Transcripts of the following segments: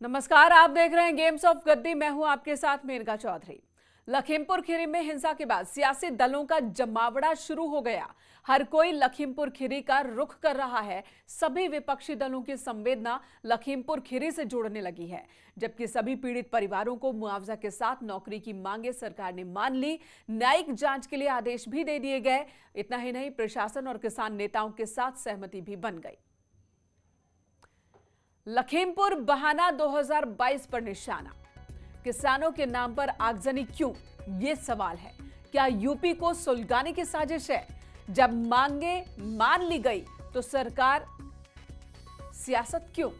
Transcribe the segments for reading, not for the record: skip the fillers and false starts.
नमस्कार, आप देख रहे हैं गेम्स ऑफ गद्दी। मैं हूं आपके साथ मेनका चौधरी। लखीमपुर खीरी में हिंसा के बाद सियासी दलों का जमावड़ा शुरू हो गया। हर कोई लखीमपुर खीरी का रुख कर रहा है। सभी विपक्षी दलों की संवेदना लखीमपुर खीरी से जुड़ने लगी है, जबकि सभी पीड़ित परिवारों को मुआवजा के साथ नौकरी की मांगे सरकार ने मान ली। न्यायिक जांच के लिए आदेश भी दे दिए गए। इतना ही नहीं, प्रशासन और किसान नेताओं के साथ सहमति भी बन गई। लखीमपुर बहाना 2022 पर निशाना। किसानों के नाम पर आगजनी क्यों, ये सवाल है। क्या यूपी को सुलगाने की साजिश है? जब मांगे मान ली गई तो सरकार सियासत क्यों?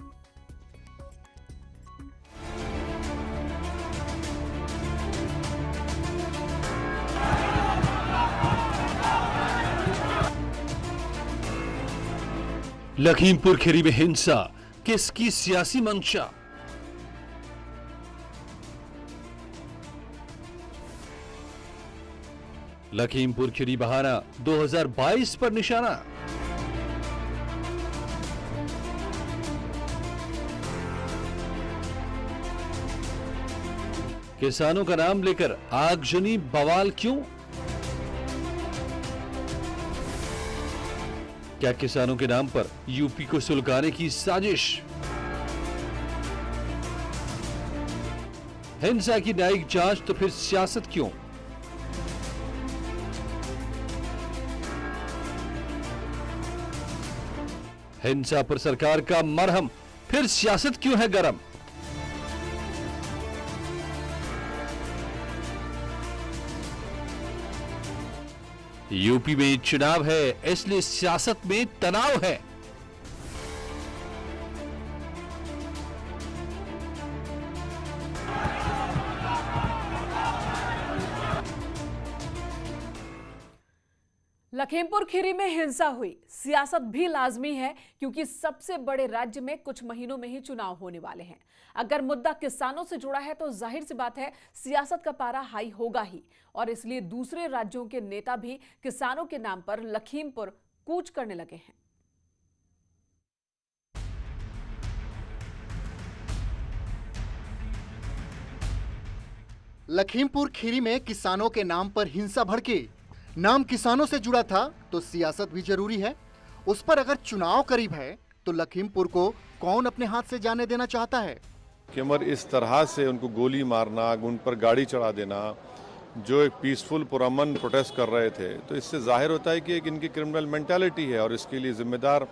लखीमपुर खीरी में हिंसा, किसकी सियासी मंशा? लखीमपुर खीरी बहाना 2022 पर निशाना। किसानों का नाम लेकर आगजनी बवाल क्यों? क्या किसानों के नाम पर यूपी को सुलगाने की साजिश? हिंसा की न्यायिक जांच तो फिर सियासत क्यों? हिंसा पर सरकार का मरहम, फिर सियासत क्यों है गरम? यूपी में चुनाव है, इसलिए सियासत में तनाव है। लखीमपुर खीरी में हिंसा हुई, सियासत भी लाजमी है, क्योंकि सबसे बड़े राज्य में कुछ महीनों में ही चुनाव होने वाले हैं। अगर मुद्दा किसानों से जुड़ा है तो जाहिर सी बात है सियासत का पारा हाई होगा ही, और इसलिए दूसरे राज्यों के नेता भी किसानों के नाम पर लखीमपुर कूच करने लगे हैं। लखीमपुर खीरी में किसानों के नाम पर हिंसा भड़की। नाम किसानों से जुड़ा था तो सियासत भी जरूरी है। उस पर अगर चुनाव करीब है तो लखीमपुर को कौन अपने हाथ से जाने देना चाहता है? केमर इस तरह से उनको गोली मारना, उन पर गाड़ी चढ़ा देना, जो एक पीसफुल पुरअमन प्रोटेस्ट कर रहे थे, तो इससे जाहिर होता है कि एक इनकी क्रिमिनल मेंटालिटी है, और इसके लिए जिम्मेदार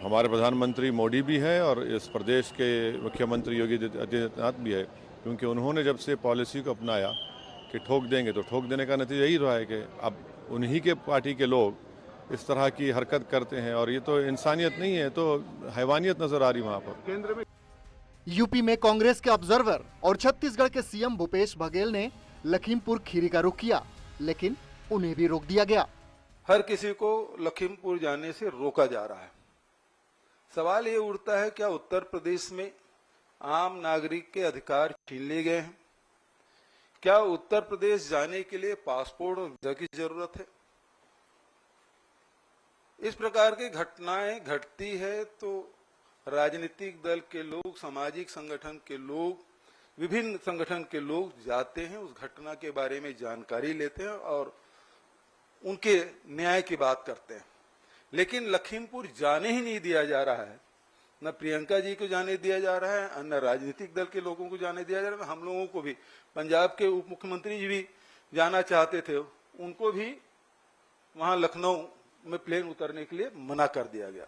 हमारे प्रधानमंत्री मोदी भी है और इस प्रदेश के मुख्यमंत्री योगी आदित्यनाथ भी है, क्योंकि उन्होंने जब से पॉलिसी को अपनाया कि ठोक देंगे, तो ठोक देने का नतीजा यही रहा है कि अब उन्हीं के पार्टी के लोग इस तरह की हरकत करते हैं, और ये तो इंसानियत नहीं है, तो हैवानियत नजर आ रही वहां पर। केंद्र में यूपी में कांग्रेस के ऑब्जर्वर और छत्तीसगढ़ के सीएम भूपेश बघेल ने लखीमपुर खीरी का रुख किया, लेकिन उन्हें भी रोक दिया गया। हर किसी को लखीमपुर जाने से रोका जा रहा है। सवाल ये उठता है, क्या उत्तर प्रदेश में आम नागरिक के अधिकार छीन लिए गए हैं? क्या उत्तर प्रदेश जाने के लिए पासपोर्ट और वीजा की जरूरत है? इस प्रकार की घटनाएं घटती है तो राजनीतिक दल के लोग, सामाजिक संगठन के लोग, विभिन्न संगठन के लोग जाते हैं, उस घटना के बारे में जानकारी लेते हैं और उनके न्याय की बात करते हैं। लेकिन लखीमपुर जाने ही नहीं दिया जा रहा है। न प्रियंका जी को जाने दिया जा रहा है, न राजनीतिक दल के लोगों को जाने दिया जा रहा है। हम लोगों को भी, पंजाब के उप मुख्यमंत्री जी भी जाना चाहते थे, उनको भी वहां लखनऊ में प्लेन उतरने के लिए मना कर दिया गया।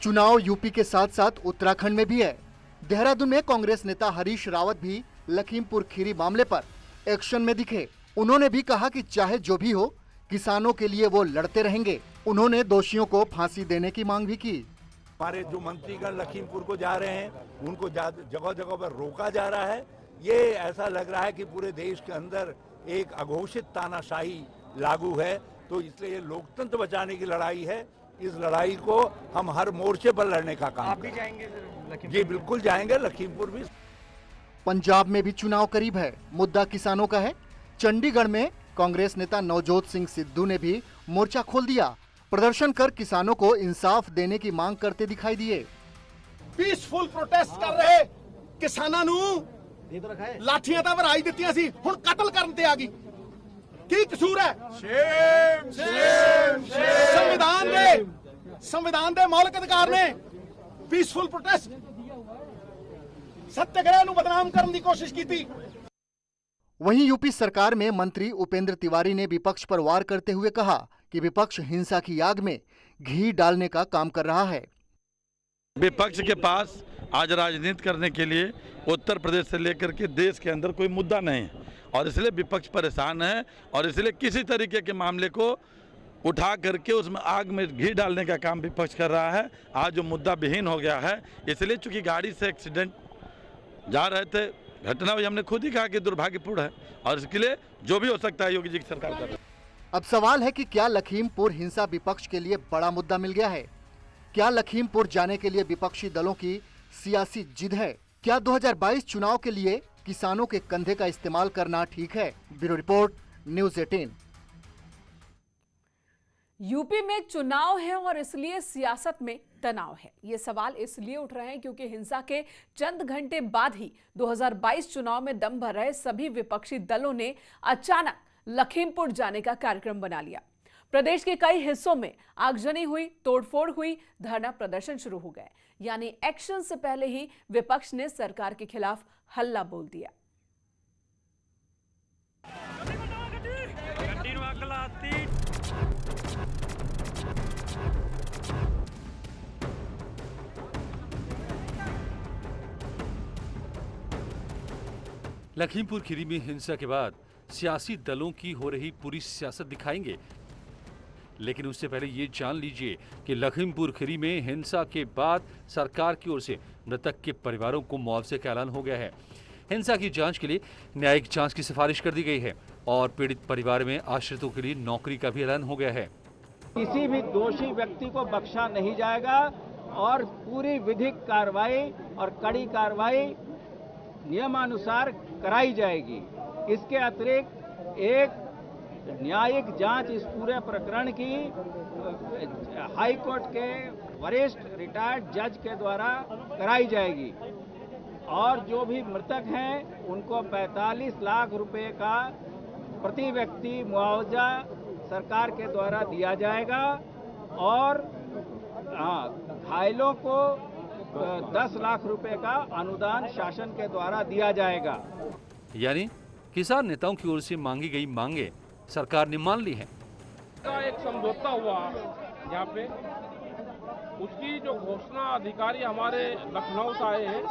चुनाव यूपी के साथ साथ उत्तराखंड में भी है। देहरादून में कांग्रेस नेता हरीश रावत भी लखीमपुर खीरी मामले पर एक्शन में दिखे। उन्होंने भी कहा कि चाहे जो भी हो, किसानों के लिए वो लड़ते रहेंगे। उन्होंने दोषियों को फांसी देने की मांग भी की। हमारे जो मंत्रीगण लखीमपुर को जा रहे हैं, उनको जगह जगह पर रोका जा रहा है। ये ऐसा लग रहा है कि पूरे देश के अंदर एक अघोषित तानाशाही लागू है, तो इसलिए ये लोकतंत्र बचाने की लड़ाई है। इस लड़ाई को हम हर मोर्चे पर लड़ने का काम। आप भी जाएंगे लखीमपुर? जी बिल्कुल जाएंगे, लखीमपुर भी। पंजाब में भी चुनाव करीब है, मुद्दा किसानों का है। चंडीगढ़ में कांग्रेस नेता नवजोत सिंह सिद्धू ने भी मोर्चा खोल दिया। प्रदर्शन कर किसानों को इंसाफ देने की मांग करते दिखाई दिए। ਪੀਸਫੁਲ ਪ੍ਰੋਟੈਸਟ ਕਰ ਰਹੇ ਕਿਸਾਨਾਂ ਨੂੰ ਲਾਠੀਆਂ ਤਾਂ ਵਰਾਈ ਦਿੱਤੀਆਂ ਸੀ, ਹੁਣ ਕਤਲ ਕਰਨ ਤੇ ਆ ਗਈ। ਕੀ ਕਸੂਰ ਹੈ? ਸੰਵਿਧਾਨ ਦੇ ਮੌਲਿਕ ਅਧਿਕਾਰ ਨੇ। ਪੀਸਫੁਲ ਪ੍ਰੋਟੈਸਟ सत्याग्रह ਨੂੰ बदनाम करने की कोशिश की थी। वहीं यूपी सरकार में मंत्री उपेंद्र तिवारी ने विपक्ष पर वार करते हुए कहा कि विपक्ष हिंसा की आग में घी डालने का काम कर रहा है। विपक्ष के पास आज राजनीति करने के लिए उत्तर प्रदेश से लेकर के देश के अंदर कोई मुद्दा नहीं है और इसलिए विपक्ष परेशान है और इसलिए किसी तरीके के मामले को उठा करके उसमें आग में घी डालने का काम विपक्ष कर रहा है। आज जो मुद्दा विहीन हो गया है, इसलिए चूंकि गाड़ी से एक्सीडेंट जा रहे थे, घटना हुई, हमने खुद ही कहा कि दुर्भाग्यपूर्ण है और इसके लिए जो भी हो सकता है योगी जी की सरकार कर रही है। अब सवाल है कि क्या लखीमपुर हिंसा विपक्ष के लिए बड़ा मुद्दा मिल गया है? क्या लखीमपुर जाने के लिए विपक्षी दलों की सियासी जिद है? क्या 2022 चुनाव के लिए किसानों के कंधे का इस्तेमाल करना ठीक है? Bureau report, news 18। यूपी में चुनाव है और इसलिए सियासत में तनाव है। ये सवाल इसलिए उठ रहे हैं क्योंकि हिंसा के चंद घंटे बाद ही 2022 चुनाव में दम भर रहे सभी विपक्षी दलों ने अचानक लखीमपुर जाने का कार्यक्रम बना लिया। प्रदेश के कई हिस्सों में आगजनी हुई, तोड़फोड़ हुई, धरना प्रदर्शन शुरू हो गए। यानी एक्शन से पहले ही विपक्ष ने सरकार के खिलाफ हल्ला बोल दिया। लखीमपुर खीरी में हिंसा के बाद सियासी दलों की हो रही पूरी सियासत दिखाएंगे, लेकिन उससे पहले ये जान लीजिए कि लखीमपुर खीरी में हिंसा के बाद सरकार की ओर से मृतक के परिवारों को मुआवजे का ऐलान हो गया है। हिंसा की जांच के लिए न्यायिक जांच की सिफारिश कर दी गई है और पीड़ित परिवार में आश्रितों के लिए नौकरी का भी ऐलान हो गया है। किसी भी दोषी व्यक्ति को बख्शा नहीं जाएगा और पूरी विधिक कार्रवाई और कड़ी कार्रवाई नियमानुसार कराई जाएगी। इसके अतिरिक्त एक न्यायिक जांच इस पूरे प्रकरण की हाई कोर्ट के वरिष्ठ रिटायर्ड जज के द्वारा कराई जाएगी और जो भी मृतक हैं उनको 45 लाख रुपए का प्रति व्यक्ति मुआवजा सरकार के द्वारा दिया जाएगा और घायलों को 10 लाख रुपए का अनुदान शासन के द्वारा दिया जाएगा। यानी किसान नेताओं की ओर से मांगी गई मांगे सरकार ने मान ली है। एक समझौता हुआ यहाँ पे, उसकी जो घोषणा अधिकारी हमारे लखनऊ से आए हैं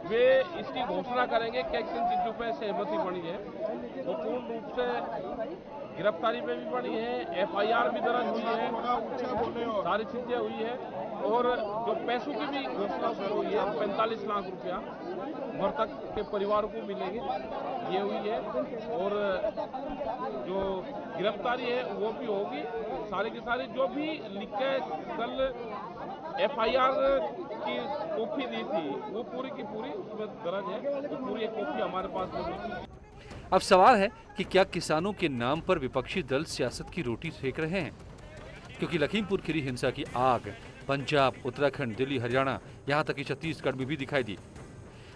वे इसकी घोषणा करेंगे कि किन चीजों पे सहमति बनी है। वो पूर्ण रूप से गिरफ्तारी पे भी बनी है, FIR भी दर्ज हुई है, सारी चीजें हुई है और जो पैसों की भी घोषणा हुई है 45 लाख रुपया मृतक के परिवार को मिलेंगे, ये हुई है और जो गिरफ्तारी है वो भी होगी। सारी की सारी जो भी लिख के कल FIR की कॉपी दी थी वो पूरी की पूरी उसमें दर्ज है, वो पूरी एक कॉपी हमारे पास होगी। अब सवाल है कि क्या किसानों के नाम पर विपक्षी दल सियासत की रोटी सेक रहे हैं? क्योंकि लखीमपुर खीरी हिंसा की आग पंजाब, उत्तराखंड, दिल्ली, हरियाणा, यहाँ तक कि छत्तीसगढ़ में भी दिखाई दी।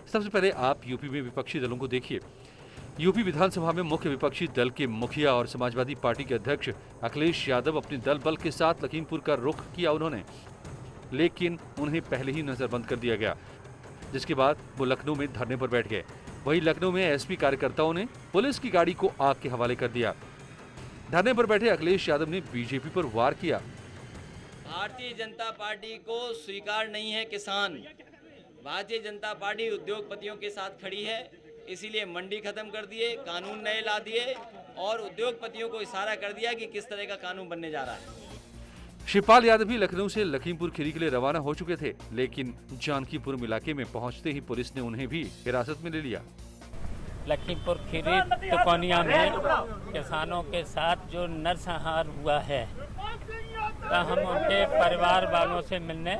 सबसे पहले आप यूपी में विपक्षी दलों को देखिए। यूपी विधानसभा में मुख्य विपक्षी दल के मुखिया और समाजवादी पार्टी के अध्यक्ष अखिलेश यादव अपने दल बल के साथ लखीमपुर का रुख किया उन्होंने, लेकिन उन्हें पहले ही नजरबंद कर दिया गया, जिसके बाद वो लखनऊ में धरने पर बैठ गए। वहीं लखनऊ में एसपी कार्यकर्ताओं ने पुलिस की गाड़ी को आग के हवाले कर दिया। धरने पर बैठे अखिलेश यादव ने बीजेपी पर वार किया। भारतीय जनता पार्टी को स्वीकार नहीं है किसान। भारतीय जनता पार्टी उद्योगपतियों के साथ खड़ी है, इसीलिए मंडी खत्म कर दिए, कानून नए ला दिए और उद्योगपतियों को इशारा कर दिया कि किस तरह का कानून बनने जा रहा है। शिवपाल यादव भी लखनऊ से लखीमपुर खीरी के लिए रवाना हो चुके थे, लेकिन जानकीपुर इलाके में पहुंचते ही पुलिस ने उन्हें भी हिरासत में ले लिया। लखीमपुर खीरी तिकोनिया में किसानों के साथ जो नरसंहार हुआ है, तो हम उनके परिवार वालों से मिलने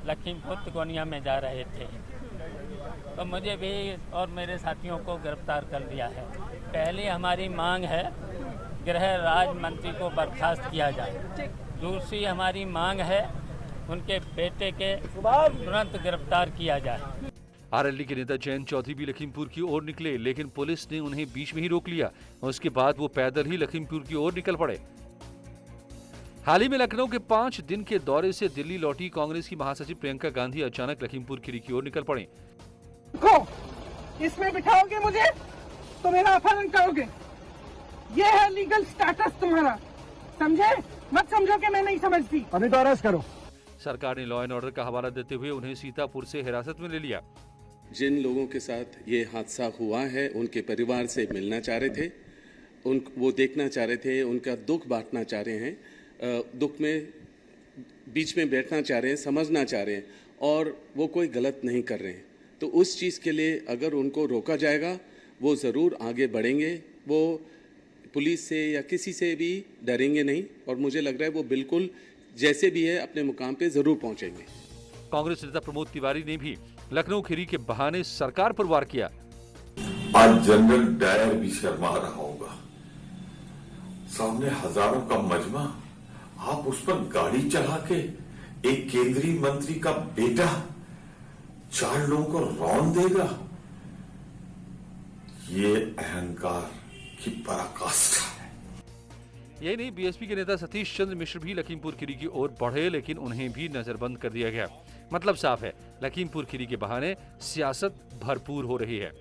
लखीमपुर तिकोनिया में जा रहे थे, तो मुझे भी और मेरे साथियों को गिरफ्तार कर दिया है। पहली हमारी मांग है गृह राज्य मंत्री को बर्खास्त किया जाए। दूसरी हमारी मांग है उनके बेटे के तुरंत गिरफ्तार किया जाए। आरएलडी के नेता जयंत चौधरी भी लखीमपुर की ओर निकले, लेकिन पुलिस ने उन्हें बीच में ही रोक लिया और उसके बाद वो पैदल ही लखीमपुर की ओर निकल पड़े। हाल ही में लखनऊ के 5 दिन के दौरे से दिल्ली लौटी कांग्रेस की महासचिव प्रियंका गांधी अचानक लखीमपुर खीरी की ओर निकल पड़े। इसमें बिठाओगे मुझे तो मेरा अपहरण करोगे, ये है लीगल स्टेटस तुम्हारा, समझे? मत समझो कि मैं नहीं समझती। अभी तो अरेस्ट करो। सरकार ने लॉ एंड ऑर्डर का हवाला देते हुए उन्हें सीतापुर से हिरासत में ले लिया। जिन लोगों के साथ ये हादसा हुआ है उनके परिवार से मिलना चाह रहे थे, वो देखना चाह रहे थे, उनका दुख बांटना चाह रहे हैं, दुख में बीच में बैठना चाह रहे हैं, समझना चाह रहे हैं, और वो कोई गलत नहीं कर रहे हैं। तो उस चीज़ के लिए अगर उनको रोका जाएगा वो ज़रूर आगे बढ़ेंगे, वो पुलिस से या किसी से भी डरेंगे नहीं, और मुझे लग रहा है वो बिल्कुल जैसे भी है अपने मुकाम पे ज़रूर पहुंचेंगे। कांग्रेस नेता प्रमोद तिवारी ने भी लखनऊ खीरी के बहाने सरकार पर वार किया। आज जनरल डायर भी शर्मा रहा होगा, सामने हजारों का मजमा, आप उस पर गाड़ी चढ़ा के एक केंद्रीय मंत्री का बेटा 4 लोगों को रौंद देगा, ये अहंकार की पराकाष्ठा है। यही नहीं, बीएसपी के नेता सतीश चंद्र मिश्र भी लखीमपुर खीरी की ओर बढ़े, लेकिन उन्हें भी नजरबंद कर दिया गया। मतलब साफ है, लखीमपुर खीरी के बहाने सियासत भरपूर हो रही है।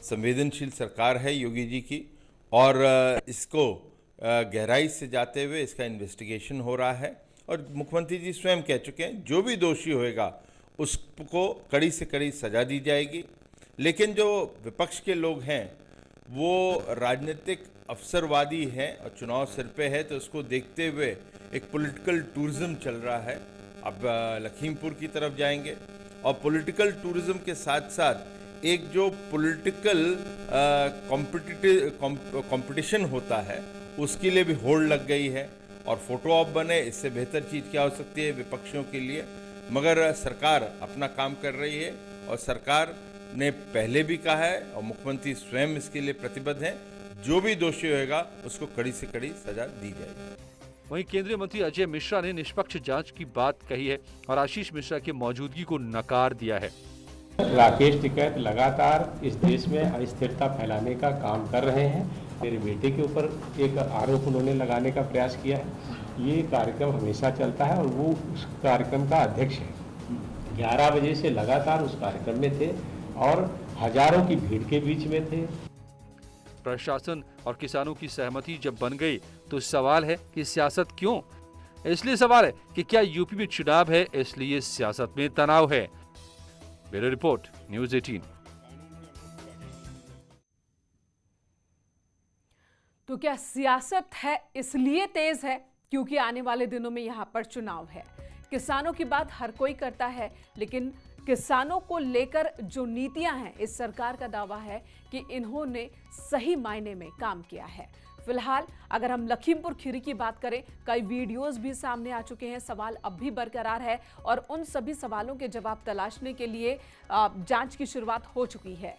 संवेदनशील सरकार है योगी जी की, और इसको गहराई से जाते हुए इसका इन्वेस्टिगेशन हो रहा है, और मुख्यमंत्री जी स्वयं कह चुके हैं जो भी दोषी होएगा उसको कड़ी से कड़ी सजा दी जाएगी। लेकिन जो विपक्ष के लोग हैं वो राजनीतिक अवसरवादी हैं और चुनाव सिर पे है, तो उसको देखते हुए एक पॉलिटिकल टूरिज्म चल रहा है। अब लखीमपुर की तरफ जाएंगे, और पॉलिटिकल टूरिज्म के साथ साथ एक जो पॉलिटिकल कंपटीशन होता है उसके लिए भी होड़ लग गई है, और फोटो ऑप बने, इससे बेहतर चीज़ क्या हो सकती है विपक्षियों के लिए। मगर सरकार अपना काम कर रही है, और सरकार ने पहले भी कहा है और मुख्यमंत्री स्वयं इसके लिए प्रतिबद्ध हैं, जो भी दोषी होएगा उसको कड़ी से कड़ी सजा दी जाएगी। वहीं केंद्रीय मंत्री अजय मिश्रा ने निष्पक्ष जांच की बात कही है और आशीष मिश्रा की मौजूदगी को नकार दिया है। राकेश टिकैत लगातार इस देश में अस्थिरता फैलाने का काम कर रहे हैं। मेरे बेटे के ऊपर एक आरोप उन्होंने लगाने का प्रयास किया है। ये कार्यक्रम हमेशा चलता है, और वो उस कार्यक्रम का अध्यक्ष है। 11 बजे से लगातार उस कार्यक्रम में थे और हजारों की भीड़ के बीच में थे। प्रशासन और किसानों की सहमति जब बन गई तो सवाल है कि सियासत क्यों? इसलिए सवाल है कि क्या यूपी में चुनाव है, इसलिए सियासत में तनाव है। Bureau report, news 18। तो क्या सियासत है इसलिए तेज है क्योंकि आने वाले दिनों में यहां पर चुनाव है? किसानों की बात हर कोई करता है, लेकिन किसानों को लेकर जो नीतियां हैं, इस सरकार का दावा है कि इन्होंने सही मायने में काम किया है। फिलहाल अगर हम लखीमपुर खीरी की बात करें, कई वीडियोस भी सामने आ चुके हैं, सवाल अब भी बरकरार है, और उन सभी सवालों के जवाब तलाशने के लिए जांच की शुरुआत हो चुकी है।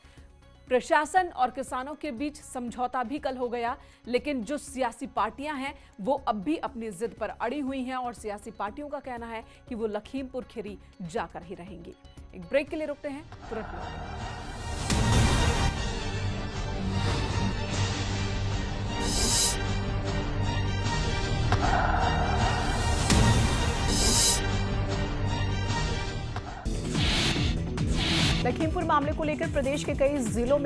प्रशासन और किसानों के बीच समझौता भी कल हो गया, लेकिन जो सियासी पार्टियां हैं वो अब भी अपनी जिद पर अड़ी हुई हैं, और सियासी पार्टियों का कहना है कि वो लखीमपुर खीरी जाकर ही रहेंगी। एक ब्रेक के लिए रुकते हैं, तुरंत लौटेंगे। लखीमपुर मामले को लेकर प्रदेश के कई जिलों में